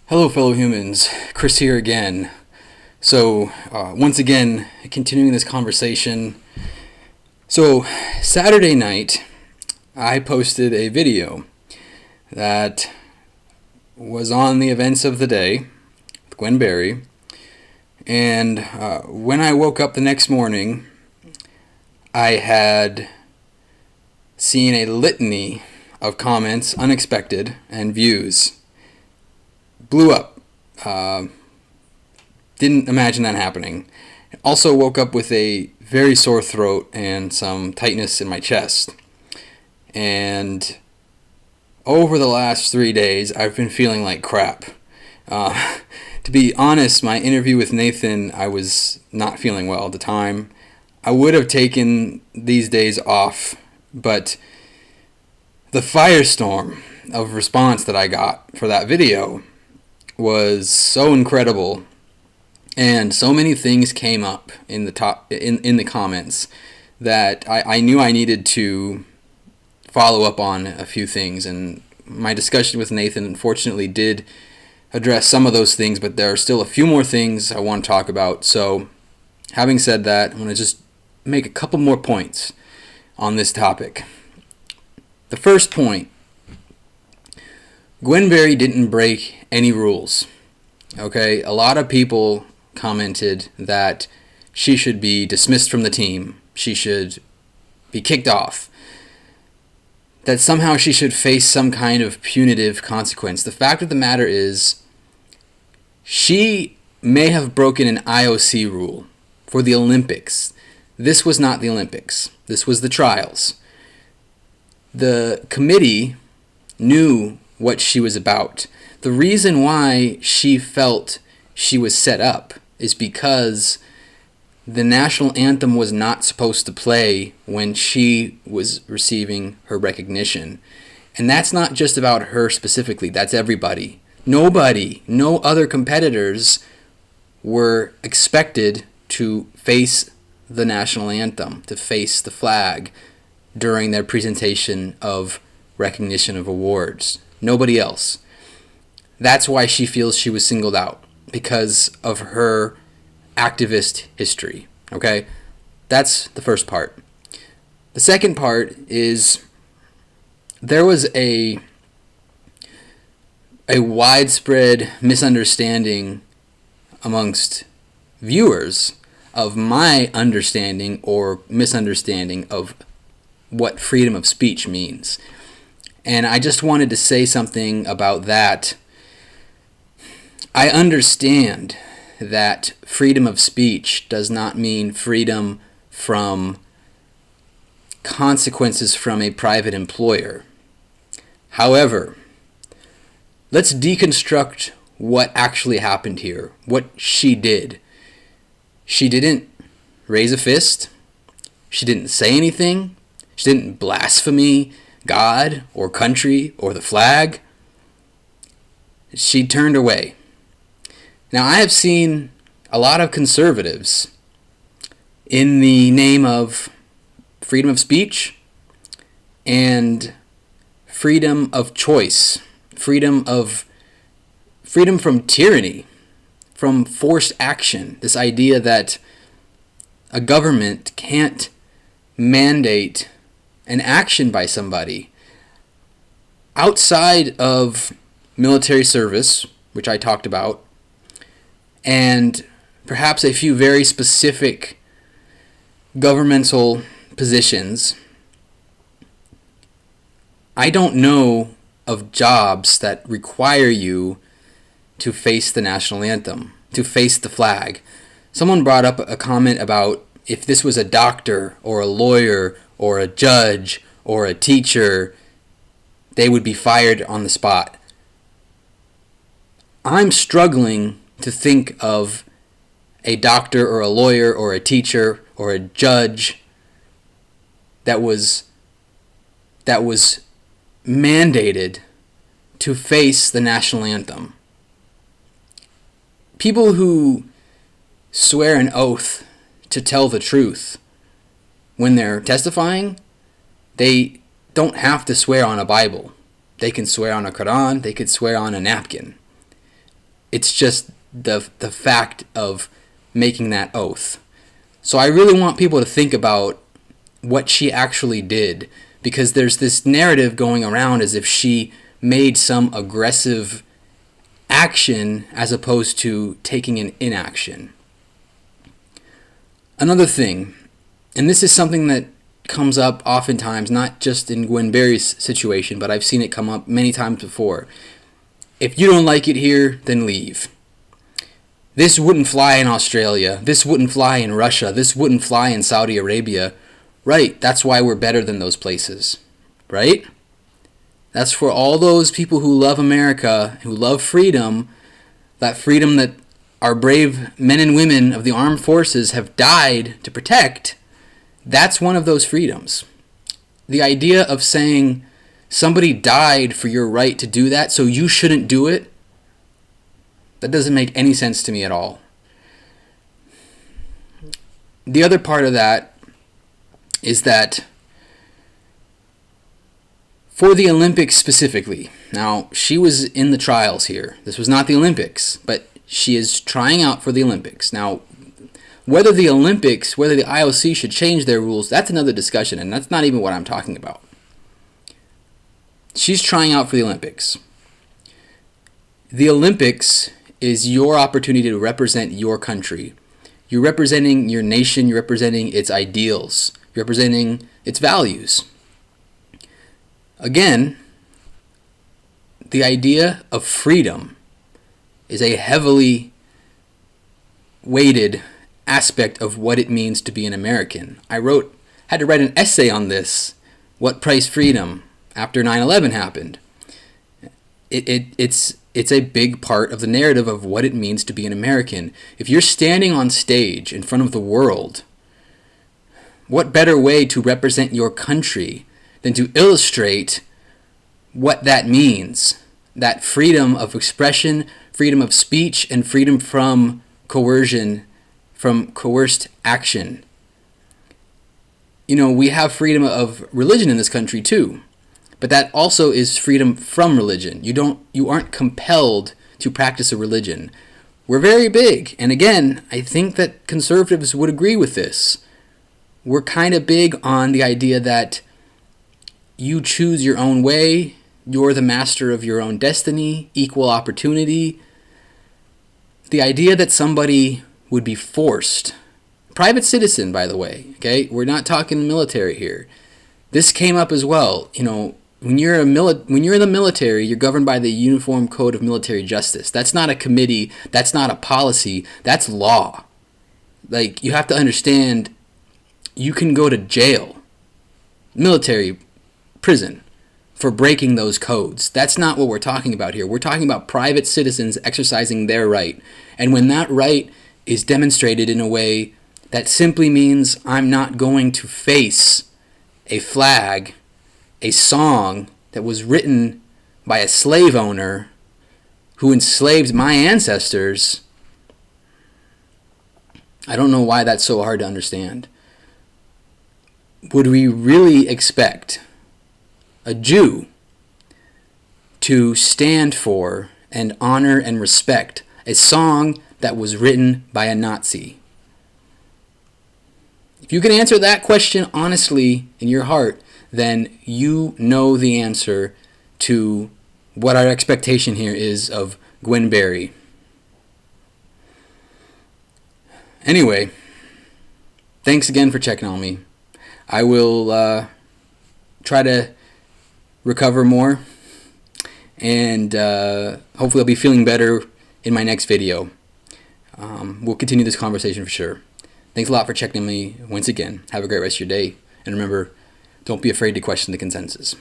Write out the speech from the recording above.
Hello, fellow humans. Chris here again. Once again, continuing this conversation. So, Saturday night, I posted a video that was on the events of the day with Gwen Berry. And when I woke up the next morning, I had seen a litany of comments, unexpected, and views. Blew up. Didn't imagine that happening. Also woke up with a very sore throat and some tightness in my chest. And over the last 3 days, I've been feeling like crap. To be honest, my interview with Nathan, I was not feeling well at the time. I would have taken these days off, but the firestorm of response that I got for that video was so incredible, and so many things came up in the comments that I knew I needed to follow up on a few things. And my discussion with Nathan unfortunately did address some of those things, but there are still a few more things I want to talk about. So having said that, I'm going to just make a couple more points on this topic. The first point: Gwen Berry didn't break any rules. Okay, a lot of people commented that she should be dismissed from the team. She should be kicked off. That somehow she should face some kind of punitive consequence. The fact of the matter is, she may have broken an IOC rule for the Olympics. This was not the Olympics. This was the trials. The committee knew what she was about. The reason why she felt she was set up is because the national anthem was not supposed to play when she was receiving her recognition. And that's not just about her specifically, that's everybody. No other competitors were expected to face the national anthem, to face the flag during their presentation of recognition of awards. Nobody else. That's why she feels she was singled out, because of her activist history. Okay? That's the first part. The second part is there was a widespread misunderstanding amongst viewers of my understanding or misunderstanding of what freedom of speech means. And I just wanted to say something about that. I understand that freedom of speech does not mean freedom from consequences from a private employer. However, let's deconstruct what actually happened here, what she did. She didn't raise a fist. She didn't say anything. She didn't blaspheme God or country or the flag. She turned away. Now, I have seen a lot of conservatives, in the name of freedom of speech and freedom of choice, freedom from tyranny, from forced action, this idea that a government can't mandate an action by somebody outside of military service, which I talked about, and perhaps a few very specific governmental positions. I don't know of jobs that require you to face the national anthem, to face the flag. Someone brought up a comment about if this was a doctor or a lawyer or a judge or a teacher, they would be fired on the spot. I'm struggling to think of a doctor or a lawyer or a teacher or a judge that was mandated to face the national anthem. People who swear an oath to tell the truth when they're testifying, they don't have to swear on a Bible. They can swear on a Quran, they could swear on a napkin. It's just the fact of making that oath. So I really want people to think about what she actually did, because there's this narrative going around as if she made some aggressive action as opposed to taking an inaction. Another thing, and this is something that comes up oftentimes, not just in Gwen Berry's situation, but I've seen it come up many times before. If you don't like it here, then leave. This wouldn't fly in Australia. This wouldn't fly in Russia. This wouldn't fly in Saudi Arabia. Right, that's why we're better than those places. Right? That's for all those people who love America, who love freedom, that freedom that our brave men and women of the armed forces have died to protect. That's one of those freedoms. The idea of saying somebody died for your right to do that, so you shouldn't do it, that doesn't make any sense to me at all. The other part of that is that for the Olympics specifically, now she was in the trials here. This was not the Olympics, but she is trying out for the Olympics. Now, whether the IOC should change their rules, that's another discussion, and that's not even what I'm talking about. She's trying out for the Olympics. The Olympics is your opportunity to represent your country. You're representing your nation, you're representing its ideals, you're representing its values. Again, the idea of freedom is a heavily weighted aspect of what it means to be an American. Had to write an essay on this, what price freedom, after 9/11 happened. It's a big part of the narrative of what it means to be an American. If you're standing on stage in front of the world, what better way to represent your country than to illustrate what that means? That freedom of expression, freedom of speech, and freedom from coercion, from coerced action. You know, we have freedom of religion in this country too. But that also is freedom from religion. You aren't compelled to practice a religion. We're very big. And again, I think that conservatives would agree with this. We're kind of big on the idea that you choose your own way, you're the master of your own destiny, equal opportunity. The idea that somebody would be forced, private citizen, by the way, okay? We're not talking military here. This came up as well. You know, when you're in the military, you're governed by the Uniform Code of Military Justice. That's not a committee. That's not a policy. That's law. Like, you have to understand, you can go to jail, military prison, for breaking those codes. That's not what we're talking about here. We're talking about private citizens exercising their right. And when that right is demonstrated in a way that simply means I'm not going to face a flag, a song that was written by a slave owner who enslaved my ancestors, I don't know why that's so hard to understand. Would we really expect a Jew to stand for and honor and respect a song that was written by a Nazi? If you can answer that question honestly in your heart, then you know the answer to what our expectation here is of Gwen Berry. Anyway, thanks again for checking on me. I will try to recover more, and hopefully I'll be feeling better in my next video. We'll continue this conversation for sure. Thanks a lot for checking on me once again. Have a great rest of your day, and remember, don't be afraid to question the consensus.